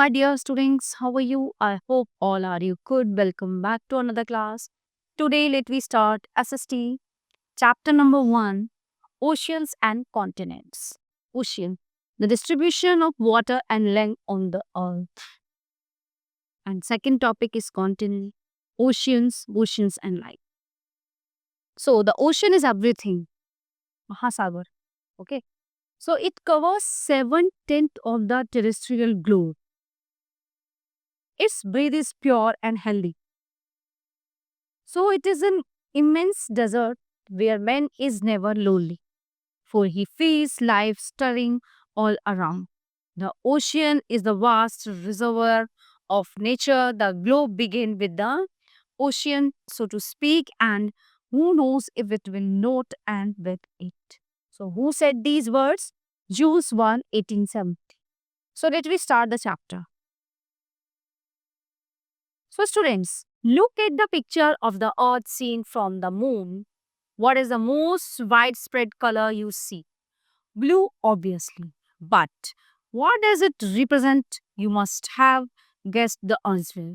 my dear students, how are you? I hope all are you good. Welcome back to another class. Today, let we start SST, chapter number 1, Oceans and Continents. Ocean, the distribution of water and land on the earth. And second topic is continent, oceans and life. So, the ocean is everything, Mahasagar. Okay. So, it covers 7/10 of the terrestrial globe. Its breath is pure and healthy. So it is an immense desert where man is never lonely, for he feels life stirring all around. The ocean is the vast reservoir of nature. The globe begins with the ocean, so to speak, and who knows if it will not end with it. So who said these words? Jules 1, 1870. So let me start the chapter. So students, look at the picture of the earth seen from the moon. What is the most widespread color you see? Blue, obviously. But what does it represent? You must have guessed the answer.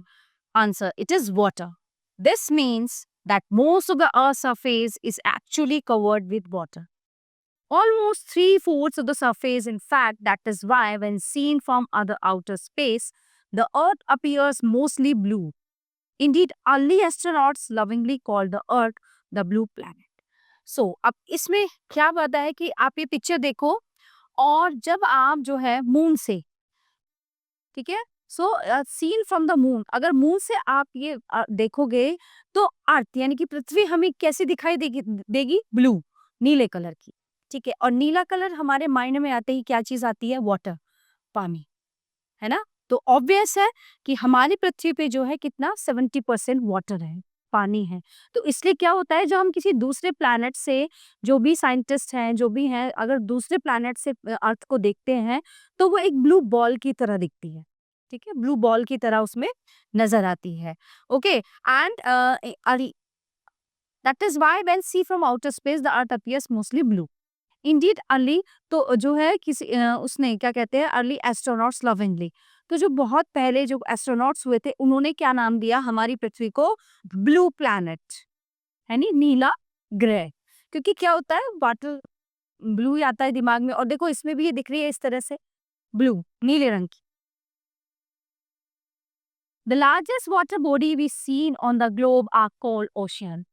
Answer, it is water. This means that most of the earth's surface is actually covered with water. Almost 3/4 of the surface, in fact, that is why when seen from other outer space, the earth appears mostly blue. Indeed, early astronauts lovingly called the earth the blue planet. So, अब इसमें क्या बात है कि आप ये picture देखो और जब आप जो है मून से, ठीक है, so seen from the moon, अगर मून से आप ये देखोगे तो अर्थ यानी कि पृथ्वी हमें कैसी दिखाई देगी देगी ब्लू, नीले कलर की, ठीक है। और नीला कलर हमारे माइंड में आते ही क्या चीज आती है? वाटर, पानी, है ना। तो ऑब्वियस है कि हमारी पृथ्वी पे जो है कितना 70% वाटर है, पानी है। तो इसलिए क्या होता है, जब हम किसी दूसरे प्लैनेट से, जो भी साइंटिस्ट हैं, जो भी हैं, अगर दूसरे प्लैनेट से अर्थ को देखते हैं तो वो एक ब्लू बॉल की तरह दिखती है, ठीक है, ब्लू बॉल की तरह उसमें नजर आती है। Okay, and that is why when see from outer space the earth appears mostly blue. Indeed early, तो जो है किसी उसने क्या कहते हैं, अर्ली एस्ट्रोनॉट्स लविंगली, तो जो बहुत पहले जो एस्ट्रोनॉट्स हुए थे उन्होंने क्या नाम दिया हमारी पृथ्वी को? ब्लू प्लैनेट, है नी, नीला ग्रह। क्योंकि क्या होता है, वाटर ब्लू ही आता है दिमाग में। और देखो इसमें भी ये दिख रही है इस तरह से, ब्लू, नीले रंग की। The largest water body we seen on the globe are called ocean,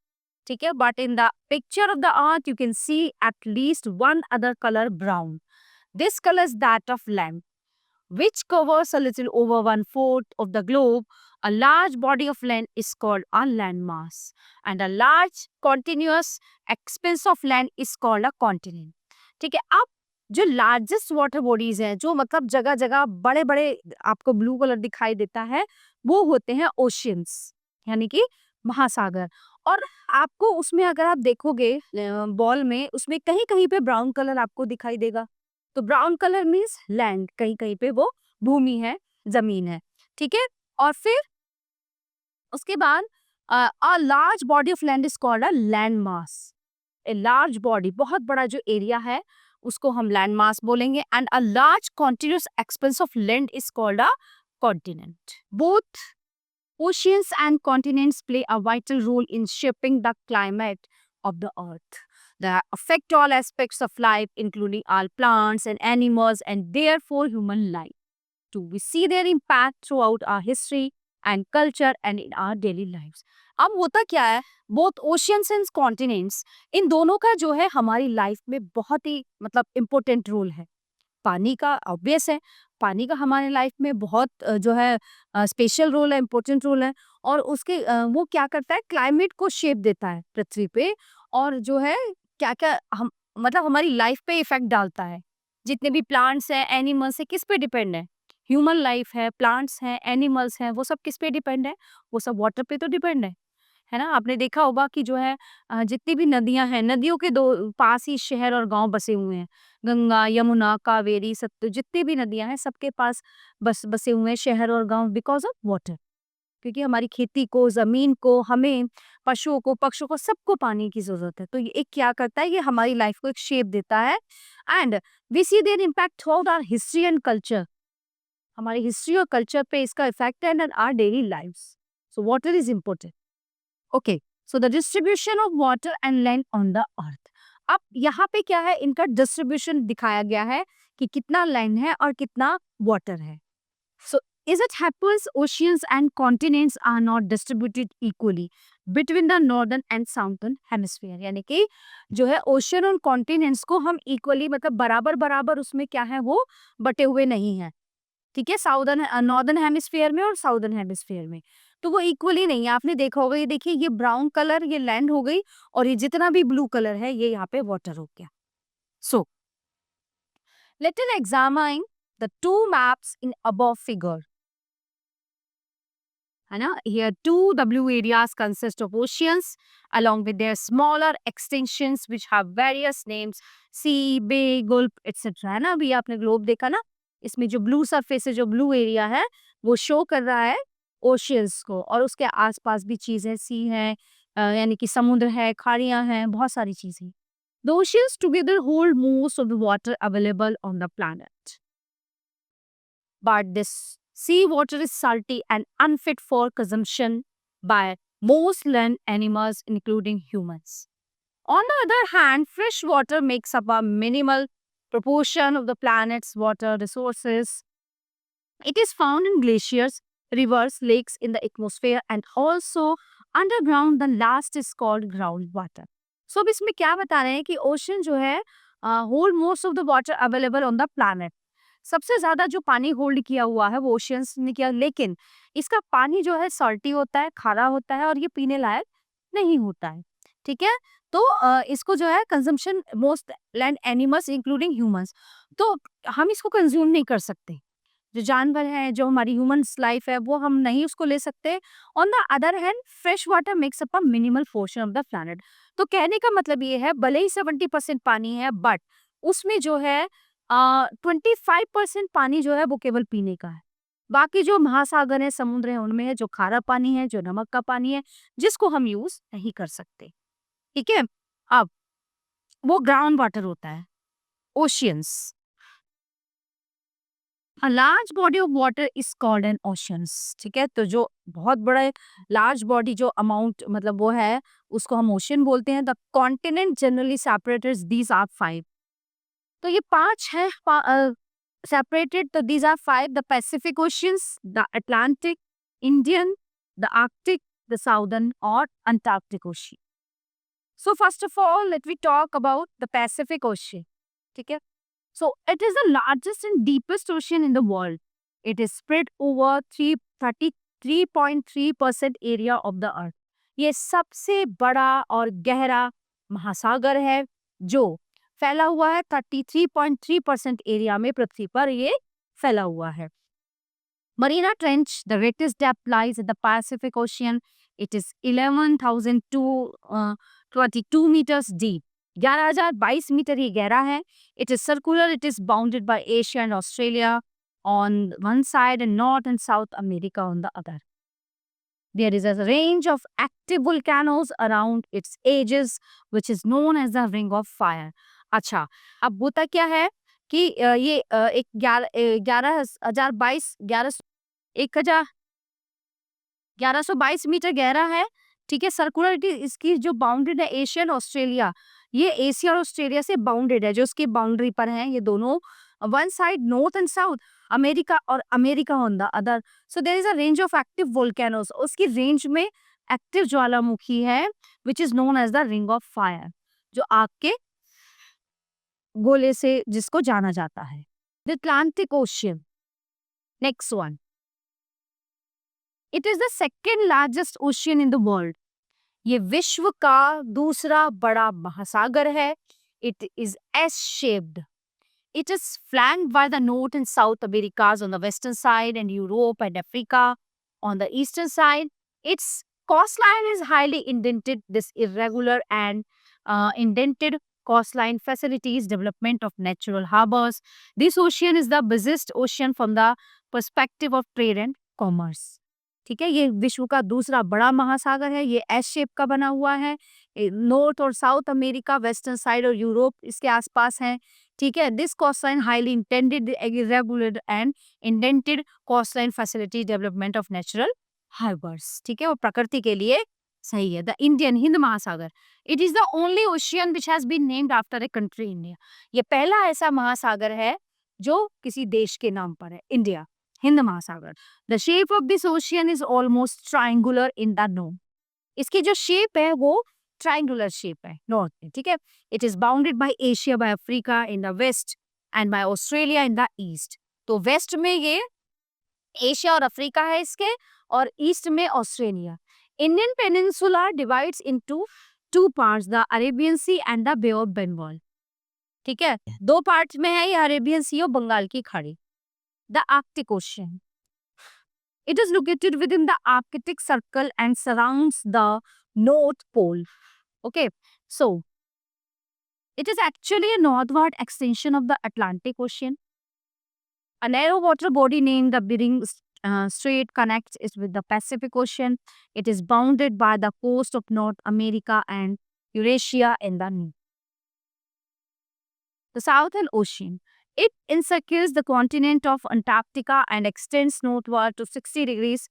ठीक है। But in the picture of the earth you can see at least one other colour, brown. This color is that of land, which covers a little over 1/4 of the globe. A large body of land is called a landmass, and a large continuous expanse of land is called a continent. ठीक है। अब जो largest water bodies हैं, जो मतलब जगह जगह बड़े बड़े आपको ब्लू कलर दिखाई देता है, वो होते हैं ओशियंस, यानी कि महासागर। और आपको उसमें अगर आप देखोगे बॉल में, उसमें कहीं कहीं पे ब्राउन कलर आपको दिखाई देगा। तो ब्राउन कलर मीन्स लैंड, कहीं कहीं पे वो भूमि है, जमीन है, ठीक है। और फिर उसके बाद a large body of land is called a land mass. A large body, बहुत बड़ा जो एरिया है उसको हम लैंड मास बोलेंगे। And a large continuous expense of land is called a continent. Both oceans and continents play a vital role in shaping the climate of the earth. They affect all aspects of life, including all plants and animals, and therefore human life. Do we see their impact throughout our history and culture and in our daily lives? अब होता क्या है, both oceans and continents, इन दोनों का जो है हमारी life में बहुत ही मतलब इम्पोर्टेंट रोल है। पानी का ऑब्वियस है, पानी का हमारे लाइफ में बहुत जो है स्पेशल रोल है, इम्पोर्टेंट रोल है। और उसके वो क्या करता है, क्लाइमेट को शेप देता है पृथ्वी पे, और जो है क्या क्या हम मतलब हमारी लाइफ पे इफेक्ट डालता है। जितने भी प्लांट्स हैं, एनिमल्स है, किस पे डिपेंड है? ह्यूमन लाइफ है, प्लांट्स हैं, एनिमल्स हैं, वो सब किस पे डिपेंड है? वो सब वाटर पे तो डिपेंड है ना। आपने देखा होगा कि जो है जितनी भी नदियां हैं, नदियों के दो पास ही शहर और गांव बसे हुए हैं। गंगा, यमुना, कावेरी, सतलुज, जितनी भी नदियां हैं सबके पास बसे हुए हैं शहर और गांव, बिकॉज ऑफ वाटर। क्योंकि हमारी खेती को, जमीन को, हमें, पशुओं को, पक्षियों को, सबको पानी की जरूरत है। तो ये एक क्या करता है, ये हमारी लाइफ को एक शेप देता है। And we see their impact through our history and culture. हमारी हिस्ट्री और कल्चर पे इसका इफेक्ट है and our daily lives. So water is important. Okay, so the distribution of water and land on the earth. अब यहाँ पे क्या है, इनका डिस्ट्रीब्यूशन दिखाया गया है कि कितना लैंड है और कितना वाटर है. So, is it happens oceans and continents are not distributed equally between the northern and southern hemisphere. यानी कि जो है ओशियन और कॉन्टिनेंट्स को हम इक्वली मतलब बराबर बराबर उसमें क्या है वो बटे हुए नहीं है. ठीक है, साउदर्न नॉर्दर्न हेमिस्फीयर में और साउदर्न हेमिस्फीयर में तो वो इक्वली नहीं है. आपने देखा होगा, ये देखिए ये ब्राउन कलर ये लैंड हो गई और ये जितना भी ब्लू कलर है ये यहाँ पे वाटर हो गया. So let us examine the two maps in above figure. है ना, here two W areas consist of oceans along with their smaller extensions which have various names, sea, bay, gulf, etc. है ना. अभी आपने globe देखा ना, इसमें जो ब्लू सरफेस है, जो ब्लू एरिया है वो शो कर रहा है ओशियंस को और उसके आसपास भी चीजें सी है, यानी कि समुद्र है, खाड़ियां हैं, बहुत सारी चीजें. The oceans together hold most of the water available on the planet. But this sea water is salty and unfit for consumption by most land animals, including humans. On the other hand, fresh water makes up a minimal proportion of the planet's water resources. It is found in glaciers, rivers, lakes in the atmosphere, and also underground. The last is called groundwater. So, अब इसमें क्या बता रहे हैं कि ocean जो है hold most of the water available on the planet. सबसे ज्यादा जो पानी होल्ड किया हुआ है वो ओशियंस ने किया, लेकिन इसका पानी जो है सॉल्टी होता है, खारा होता है और ये पीने लायक नहीं होता है. ठीक है, तो इसको जो है consumption most land animals including humans, तो हम इसको कंज्यूम नहीं कर सकते. जो जानवर है, जो हमारी ह्यूमंस लाइफ है, वो हम नहीं उसको ले सकते. On the other hand fresh water makes up a minimal portion of the planet. तो कहने का मतलब ये है, भले ही 70% पानी है बट उसमें जो है 25% पानी जो है वो केवल पीने का है. बाकी जो महासागर है, समुद्र है, उनमें है जो खारा पानी है, जो नमक का पानी है, जिसको हम यूज नहीं कर सकते. ठीक है, अब वो ग्राउंड वाटर होता है, oceans. A large body of water is called an oceans. ठीक है, तो जो बहुत बड़ा लार्ज बॉडी जो अमाउंट मतलब वो है उसको हम ओशियन बोलते हैं. The continent generally separated these are 5. तो ये 5 है सेपरेटेड. तो these are 5: the Pacific oceans, the Atlantic, Indian, the Arctic, the Southern और Antarctic ocean. So first of all let we talk about the Pacific ocean. ठीक है, so it is the largest and deepest ocean in the world. It is spread over 33.3% area of the earth. ये सबसे बड़ा और गहरा महासागर है जो फैला हुआ है 33.3% एरिया में पृथ्वी पर ये फैला हुआ है. Marina Trench, the greatest depth lies in the Pacific Ocean. It is 11,022 meters deep. 11,022 metre ये गहरा है. It is circular. It is bounded by Asia and Australia on one side and North and South America on the other. There is a range of active volcanoes around its edges, which is known as the Ring of Fire. अच्छा, अब होता क्या है कि ये एक 1122 metre गहरा है. ठीक है, सर्कुलरिटी इसकी जो बाउंडेड है एशियन ऑस्ट्रेलिया, ये एशिया और ऑस्ट्रेलिया से बाउंडेड है, जो उसकी बाउंड्री पर हैं ये दोनों. One side North and South America और America on the other. So there is a range of active volcanoes. उसकी रेंज में एक्टिव ज्वालामुखी है which is known as the ring of fire, जो आग के गोले से जिसको जाना जाता है. The Atlantic ocean, next one. It is the second largest ocean in the world. ये विश्व का दूसरा बड़ा महासागर है. It is S shaped. It is flanked by the North and South Americas on the western side and Europe and Africa on the eastern side. Its coastline is highly indented. This irregular and indented coastline facilitates development of natural harbors. This ocean is the busiest ocean from the perspective of trade and commerce. ठीक है, ये विश्व का दूसरा बड़ा महासागर है. ये एस शेप का बना हुआ है. नॉर्थ और साउथ अमेरिका, वेस्टर्न साइड और यूरोप इसके आसपास हैं. ठीक है, this coastline highly intended irregular and indented coastline facility development of natural harbours. ठीक है, वो प्रकृति के लिए सही है। द इंडियन हिंद महासागर, it is the only ocean which has been named after a country India. ये पहला ऐसा महासागर है जो किसी देश के नाम पर है, इंडिया, हिंद महासागर। The shape of this ocean is almost triangular in the north. इसकी जो शेप है वो ट्राइंगुलर शेप है नॉर्थ में। ठीक है, it is bounded by Asia, by Africa in the west and by Australia in the east. तो west में ये एशिया और अफ्रीका है इसके, और ईस्ट में Australia. Indian peninsula divides into two parts, the Arabian sea and the bay of Bengal. ठीक है, दो पार्ट में है ये, अरेबियन सी और बंगाल की खाड़ी। The Arctic ocean, it is located within the Arctic Circle and surrounds the North Pole. Okay, so it is actually a northward extension of the Atlantic Ocean. A narrow water body named the Bering Strait connects it with the Pacific Ocean. It is bounded by the coast of North America and Eurasia in the north. The Southern Ocean. It encircles the continent of Antarctica and extends northward to 60 degrees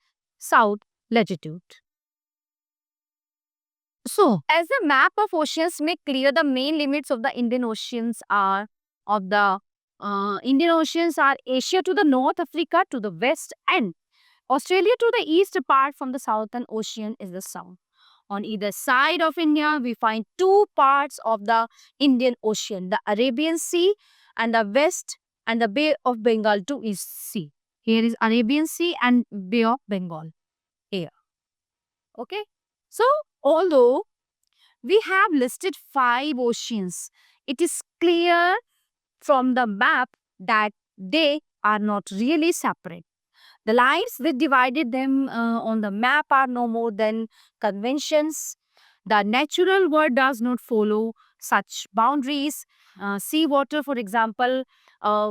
south latitude. So, as the map of oceans make clear, the main limits of the Indian Oceans are Asia to the north, Africa to the west, and Australia to the east. Apart from the Southern Ocean is the south. On either side of India, we find two parts of the Indian Ocean, the Arabian Sea and the west, and the Bay of Bengal to East Sea. Here is Arabian Sea and Bay of Bengal here. Okay. So, although we have listed 5 oceans, it is clear from the map that they are not really separate. The lines that divided them on the map are no more than conventions. The natural world does not follow such boundaries. Seawater, for example,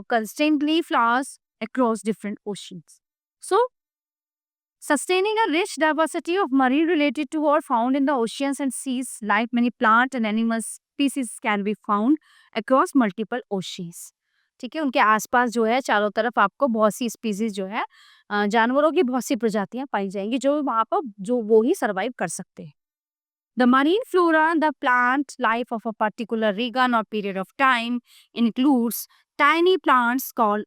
constantly flows across different oceans. So, sustaining a rich diversity of marine related to or found in the oceans and seas, like many plant and animal species can be found across multiple oceans. ठीक है, उनके आसपास जो है चारों तरफ आपको बहुत सी स्पीसीज जो है जानवरों की बहुत सी प्रजातियां पाई जाएंगी जो वहां पर जो वो ही सर्वाइव कर सकते हैं. The marine flora, the plant life of a particular region or period of time includes tiny plants called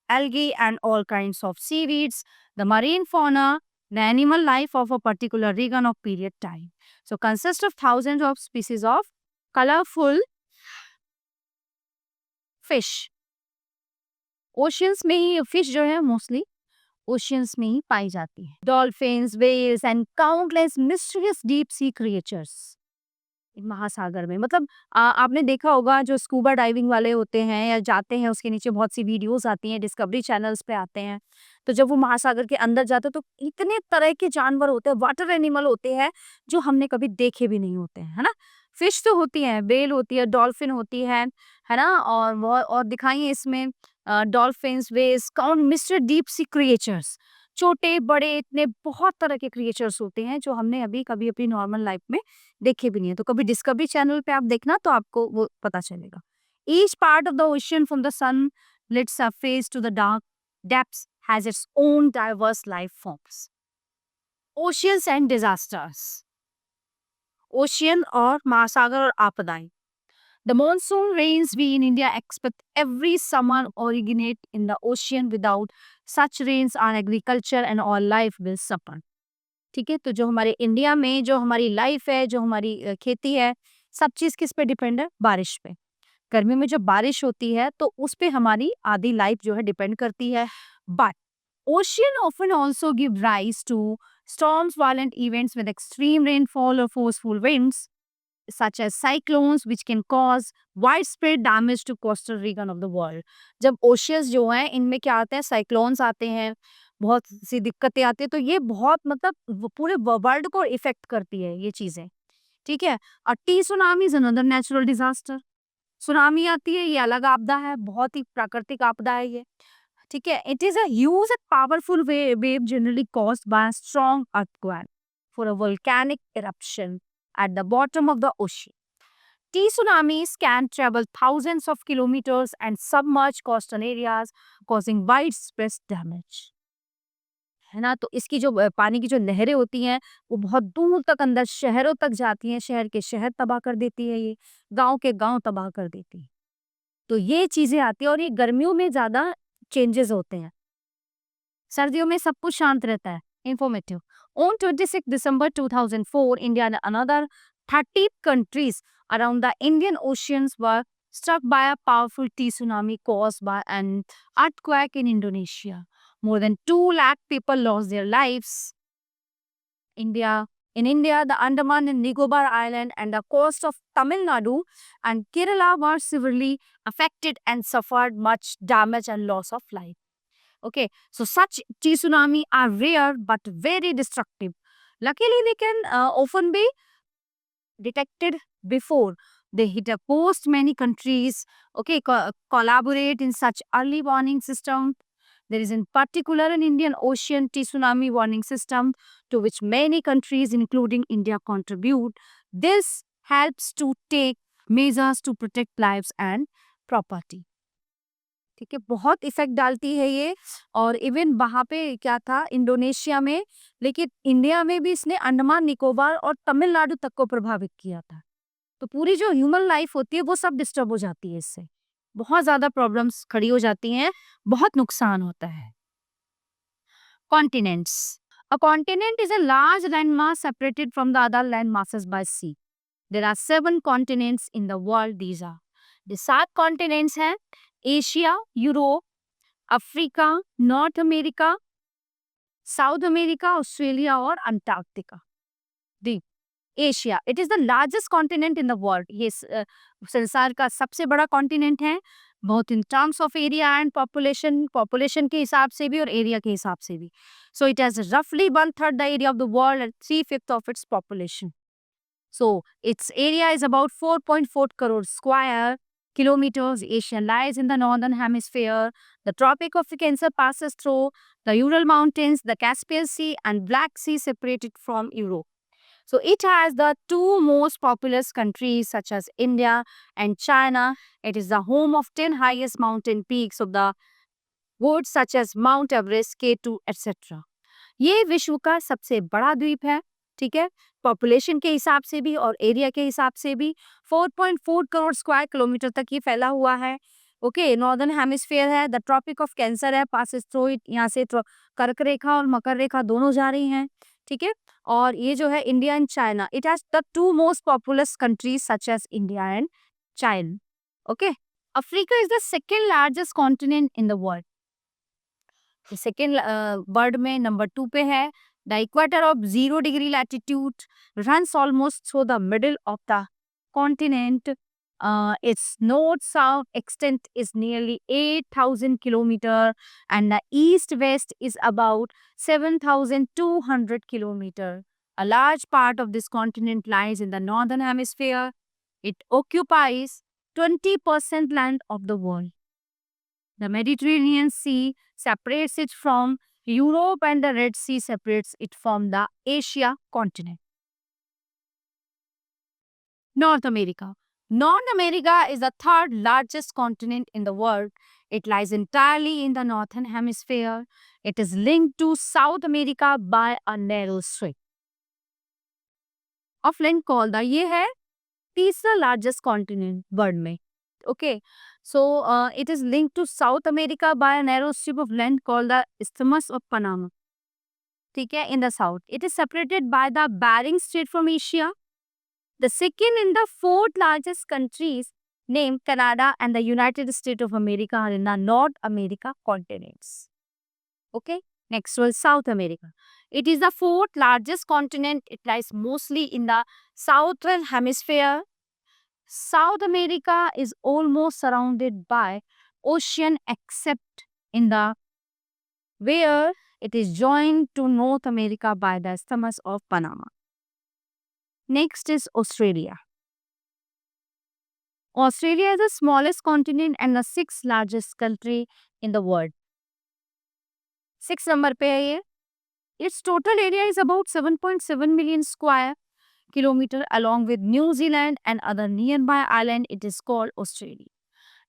algae and all kinds of seaweeds. The marine fauna, the animal life of a particular region or period time. So consists of thousands of species of colorful fish. Oceans में ही fish जो है mostly oceans में ही पाई जाती है. Dolphins, whales and countless mysterious deep sea creatures. महासागर में मतलब आपने देखा होगा जो स्कूबा डाइविंग वाले होते हैं या जाते हैं उसके नीचे बहुत सी वीडियोस आती हैं डिस्कवरी चैनल्स पे आते हैं. तो जब वो महासागर के अंदर जाते हैं तो इतने तरह के जानवर होते हैं, वाटर एनिमल होते हैं जो हमने कभी देखे भी नहीं होते हैं, है ना. फिश तो होती है, वेल होती है, डॉल्फिन होती है ना. और दिखाइए इसमें डॉल्फिन्स, वेल्स, काउंट मिस्टर डीप सी क्रिएचर्स, छोटे बड़े इतने बहुत तरह के क्रिएचर्स होते हैं जो हमने अभी कभी अपनी नॉर्मल लाइफ में देखे भी नहीं है. तो कभी डिस्कवरी चैनल पे आप देखना तो आपको वो पता चलेगा. Each part of the ocean from the sun lit surface to the dark depths has its own diverse life forms. Oceans and disasters. Ocean और महासागर और आपदाएं. The monsoon rains we in India expect every summer originate in the ocean. Without such rains, our agriculture and all life will suffer. ठीक है, तो जो हमारे India में जो हमारी लाइफ है, जो हमारी खेती है, सब चीज़ किस पे डिपेंड है? बारिश पे. गर्मी में जब बारिश होती है तो उस पे हमारी आधी लाइफ जो है डिपेंड करती है. But ocean often also give rise to storms, violent events with extreme rainfall or forceful winds, such as cyclones, which can cause widespread damage to coastal region of the world. जब oceans जो हैं इनमें क्या आते हैं? Cyclones आते हैं, बहुत सी दिक्कतें आती है, तो ये बहुत मतलब पूरे वर्ल्ड को इफेक्ट करती है ये चीजें. ठीक है. और T tsunami is another natural disaster. Tsunami आती है, ये अलग आपदा है, बहुत ही प्राकृतिक आपदा है ये. ठीक है. It is a huge and powerful wave generally caused by strong earthquake for a volcanic eruption at the bottom of the ocean. tsunamis can travel thousands of kilometers and submerge coastal areas, causing widespread damage. है ना? तो इसकी जो पानी की जो लहरें होती हैं, वो बहुत दूर तक अंदर शहरों तक जाती हैं, शहर के शहर तबाह कर देती है ये, गाँव के गाँव तबाह कर देती है। तो ये चीज़ें आती हैं और ये गर्मियों में ज़्यादा चेंजेज़ होते हैं। सर्दियों में सब कुछ शांत रहता है। Informative. On 26 December 2004, India and another 30 countries around the Indian Oceans were struck by a powerful tsunami caused by an earthquake in Indonesia. More than 2 lakh people lost their lives. In India, the Andaman and Nicobar Island and the coast of Tamil Nadu and Kerala were severely affected and suffered much damage and loss of life. Okay, so such tsunami are rare but very destructive. Luckily, they can often be detected before they hit a coast. Many countries, okay, collaborate in such early warning system. There is in particular an Indian Ocean tsunami warning system to which many countries, including India, contribute. This helps to take measures to protect lives and property. ठीक है, बहुत effect डालती है ये। और even वहाँ पे क्या था इंडोनेशिया में, लेकिन इंडिया में भी इसने अंडमान निकोबार और तमिलनाडु तक को प्रभावित किया था। तो पूरी जो ह्यूमन लाइफ होती है वो सब डिस्टर्ब हो जाती है इससे, बहुत ज्यादा प्रॉब्लम्स खड़ी हो जाती हैं, बहुत नुकसान होता है। Continents. A continent is a large land mass separated from the other land masses by sea. There are 7 continents in the world. These are the 7 continents हैं Asia, Europe, Africa, North America, South America, Australia और Antarctica. The Asia, it is the largest continent in the world. ये संसार का सबसे बड़ा continent है, बहुत in terms of area and population, population के हिसाब से भी और एरिया के हिसाब से भी। सो इट हैज रफली 1/3 the area of the world and 3/5 of its population. So its area is about 4.4 crore square kilometers. Asia lies in the northern hemisphere. The Tropic of Cancer passes through the Ural Mountains, the Caspian Sea and Black Sea separate it from Europe. So it has the 2 most populous countries such as India and China. It is the home of 10 highest mountain peaks of the world such as Mount Everest, K2, etc. ये विश्व का सबसे बड़ा द्वीप है, ठीक है, population के हिसाब से भी और एरिया के हिसाब से भी। 4.4 करोड़ स्क्वायर किलोमीटर तक ये फैला हुआ है। ओके, नॉर्दर्न हेमिस्फीयर है, द ट्रॉपिक ऑफ कैंसर है, पासेस थ्रू इट, यहाँ से कर्क रेखा और मकर रेखा दोनों जा रही हैं, ठीक है। और ये जो है India and China, it has the 2 most populous countries such as India and China. Okay, Africa is the second largest continent in the world. Second world में नंबर 2 पे है। The equator of 0 degree latitude runs almost through the middle of the continent. Its north-south extent is nearly 8,000 kilometers and the east-west is about 7,200 kilometers. A large part of this continent lies in the northern hemisphere. It occupies 20% land of the world. The Mediterranean Sea separates it from Europe and the Red Sea separates it from the Asia continent. North America. North America is the 3rd largest continent in the world. It lies entirely in the northern hemisphere. It is linked to South America by a narrow strait of land called the, ये है तीसरा largest continent world में. Okay, so it is linked to South America by a narrow strip of land called the Isthmus of Panama. ठीक है, in the south. It is separated by the Bering Strait from Asia. The second and the 4th largest countries named Canada and the United States of America are in the North America continents. Okay, next was South America. It is the 4th largest continent. It lies mostly in the southern hemisphere. South America is almost surrounded by ocean except in the where it is joined to North America by the Isthmus of Panama. Next is Australia. Australia is the smallest continent and the 6th largest country in the world. 6 number पे है ये. Its total area is about 7.7 million square kilometers along with New Zealand and other nearby island. It is called Australia.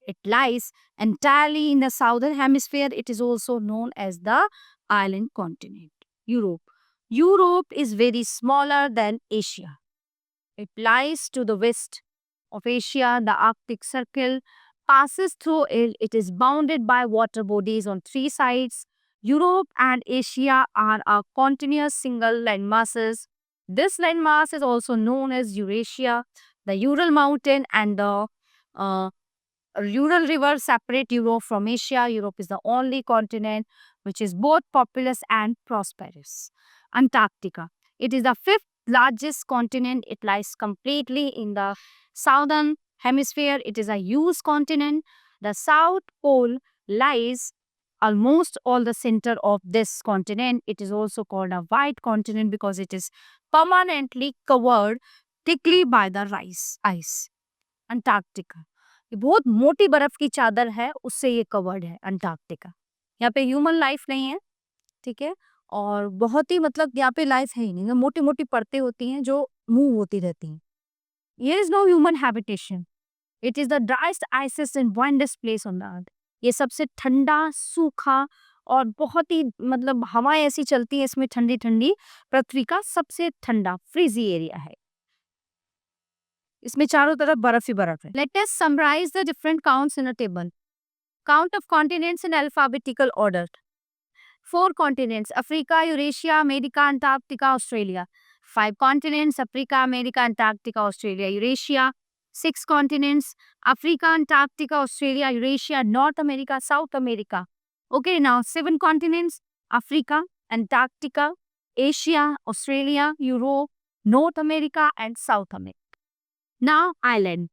It lies entirely in the southern hemisphere. It is also known as the island continent. Europe. Europe is very smaller than Asia. It lies to the west of Asia. The Arctic Circle passes through it. It is bounded by water bodies on three sides. Europe and Asia are a continuous single landmasses. This landmass is also known as Eurasia. The Ural Mountain and the uh, Ural River separate Europe from Asia. Europe is the only continent which is both populous and prosperous. Antarctica. It is the fifth largest continent. It lies completely in the southern hemisphere. It is a huge continent. The South Pole lies almost all the center of this continent. It is also called a white continent because it is permanently covered thickly by the ice. Antarctica ये बहुत मोटी बर्फ की चादर है, उससे ये covered है अंटार्कटिका। यहाँ पे ह्यूमन लाइफ नहीं है, ठीक है, और बहुत ही मतलब यहाँ पे लाइफ है ही नहीं, मोटी मोटी परतें होती हैं जो मूव होती रहती हैं। Here is no human habitation. It is the driest, icest and warmest place on the earth. ये सबसे ठंडा, सूखा और बहुत ही मतलब हवाएं ऐसी चलती है इसमें ठंडी ठंडी, पृथ्वी का सबसे ठंडा फ्रीजी एरिया है। इसमें चारों तरफ बर्फ ही बर्फ है। Let us summarize the different counts in a table. Count of continents in alphabetical order. 4 continents: Africa, Eurasia, America, Antarctica, Australia. 5 continents: Africa, America, Antarctica, Australia, Eurasia. 6 continents: Africa, Antarctica, Australia, Eurasia, North America, South America. Okay, now 7 continents: Africa, Antarctica, Asia, Australia, Europe, North America and South America. Now island.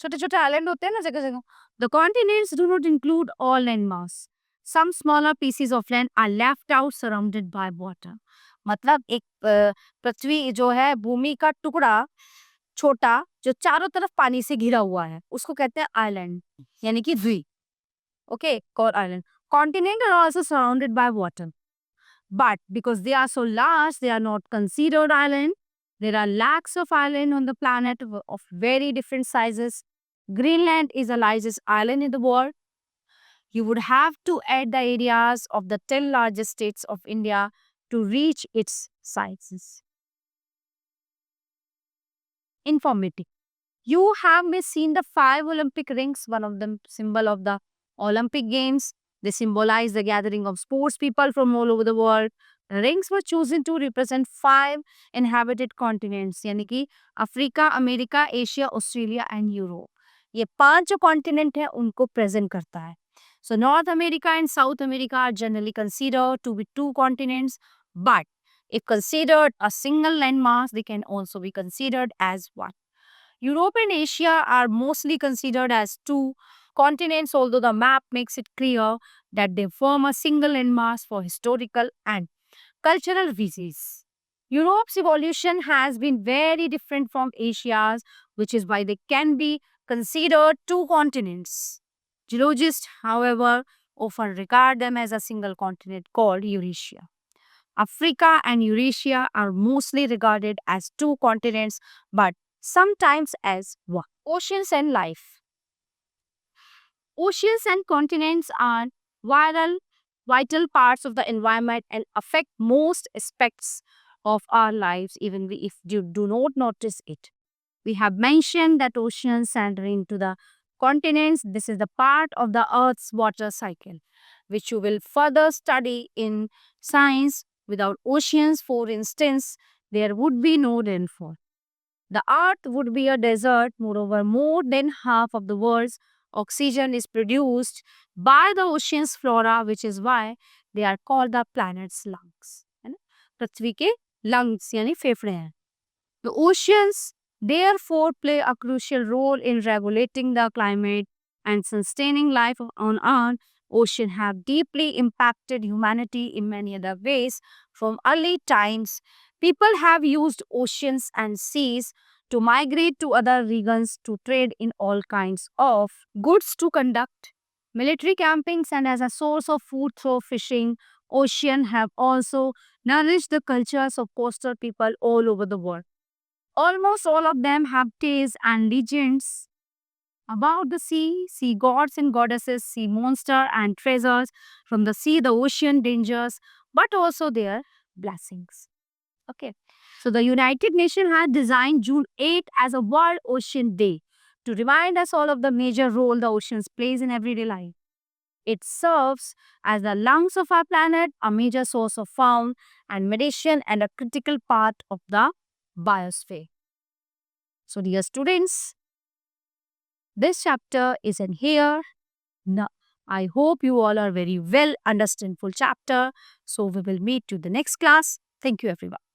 छोटे छोटे island होते हैं ना जगह जगह. The continents do not include all landmass. Some smaller pieces of land are left out surrounded by water. मतलब एक पृथ्वी जो है भूमि का टुकड़ा छोटा जो चारों तरफ पानी से घिरा हुआ है उसको कहते हैं आइलैंड यानी कि द्वीप. Okay, called island. Continents are also surrounded by water. But because they are so large, they are not considered island. There are lakhs of islands on the planet of very different sizes. Greenland is the largest island in the world. You would have to add the areas of the 10 largest states of India to reach its sizes. Informative. You have seen the 5 Olympic rings, one of them symbol of the Olympic Games. They symbolize the gathering of sports people from all over the world. The rings were chosen to represent 5 inhabited continents, यानी कि Africa, America, Asia, Australia and Europe. ये 5 जो continent है उनको present करता है. So North America and South America are generally considered to be 2 continents, but if considered a single landmass, they can also be considered as one. Europe and Asia are mostly considered as 2 continents, although the map makes it clear that they form a single landmass for historical and cultural reasons. Europe's evolution has been very different from Asia's, which is why they can be considered 2 continents. Geologists, however, often regard them as a single continent called Eurasia. Africa and Eurasia are mostly regarded as 2 continents, but sometimes as one. Oceans and life. Oceans and continents are vital parts of the environment and affect most aspects of our lives, even if you do not notice it. We have mentioned that oceans enter into the continents. This is the part of the Earth's water cycle, which you will further study in science. Without oceans, for instance, there would be no rainfall. The earth would be a desert. Moreover, more than half of the world's oxygen is produced by the ocean's flora, which is why they are called the planet's lungs. है ना? पृथ्वी के lungs यानी फेफड़े हैं. The oceans therefore play a crucial role in regulating the climate and sustaining life on Earth. Oceans have deeply impacted humanity in many other ways. From early times, people have used oceans and seas to migrate to other regions, to trade in all kinds of goods, to conduct military campings, and as a source of food through fishing. ocean have also nourished the cultures of coastal people all over the world. Almost all of them have tales and legends about the sea gods and goddesses, sea monster and treasures from the sea, the ocean dangers, but also their blessings. Okay. So the United Nations had designed June 8 as a World Ocean Day to remind us all of the major role the oceans plays in everyday life. It serves as the lungs of our planet, a major source of fauna and medicine, and a critical part of the biosphere. So, dear students, this chapter is in here. Now, I hope you all are very well understand full chapter. So, we will meet to the next class. Thank you, everyone.